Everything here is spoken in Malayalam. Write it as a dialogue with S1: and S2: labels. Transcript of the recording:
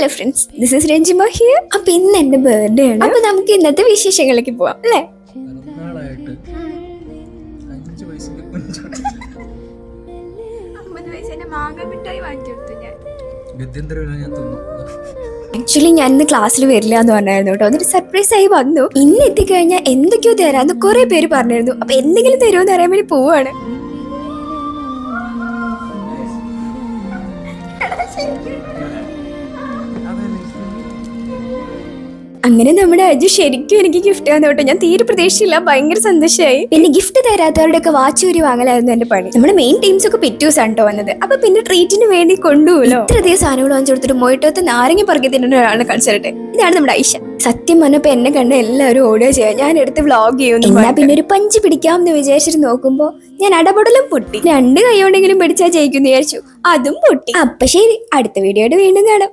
S1: Hello friends, this is Ranjima here. അപ്പൊ ഇന്ന് എന്റെ ബർത്ത്ഡേ ആണ്. അപ്പൊ നമുക്ക് ഇന്നത്തെ വിശേഷങ്ങളിലേക്ക് പോവാം അല്ലേ? ആക്ച്വലി ഞാൻ ഇന്ന് ക്ലാസ്സിൽ വരില്ല എന്ന് പറഞ്ഞായിരുന്നു കേട്ടോ. അതൊരു സർപ്രൈസ് ആയി വന്നു. ഇന്ന് എത്തിക്കഴിഞ്ഞാൽ എന്തൊക്കെയോ തരാന്ന് കുറെ പേര് പറഞ്ഞിരുന്നു. അപ്പൊ എന്തെങ്കിലും തരുമോന്ന് അറിയാൻ വേണ്ടി പോവാണ്. അങ്ങനെ നമ്മുടെ അജു ശരിക്കും എനിക്ക് ഗിഫ്റ്റ് തന്നു കേട്ടോ. ഞാൻ തീരെ പ്രതീക്ഷയില്ല, ഭയങ്കര സന്തോഷമായി. പിന്നെ ഗിഫ്റ്റ് തരാത്തവരുടെ ഒക്കെ വാച്ചൂരി വാങ്ങലായിരുന്നു എന്റെ പണി. നമ്മുടെ മെയിൻ ടീംസ് ഒക്കെ പിറ്റൂസാണ് കേട്ടോ വന്നത്. അപ്പൊ പിന്നെ ട്രീറ്റിന് വേണ്ടി കൊണ്ടുപോലോ ഇത്രയധികം സാധനങ്ങൾ വാങ്ങിച്ചു കൊടുത്തിട്ട് മൊയ്റ്റോത്ത് നാരങ്ങ പറക്കി തിന്നുന്ന ഒരാളെ കാണിച്ചിട്ട്. ഇതാണ് നമ്മുടെ ഐഷ. സത്യം പറഞ്ഞപ്പോ എന്നെ കണ്ട് എല്ലാവരും ഓടുക ചെയ്യാം. ഞാൻ എടുത്ത് വ്ളോഗ് ചെയ്യുന്നു. എന്നാ പിന്നെ ഒരു പഞ്ച് പിടിക്കാമെന്ന് വിചാരിച്ചിട്ട് നോക്കുമ്പോ ഞാൻ അടപടലും പൊട്ടി. 2 കൈ കൊണ്ടെങ്കിലും പിടിച്ചാൽ ജയിക്കും വിചാരിച്ചു, അതും പൊട്ടി. അപ്പൊ ശരി, അടുത്ത വീഡിയോയുടെ വീണ്ടും കാണാം.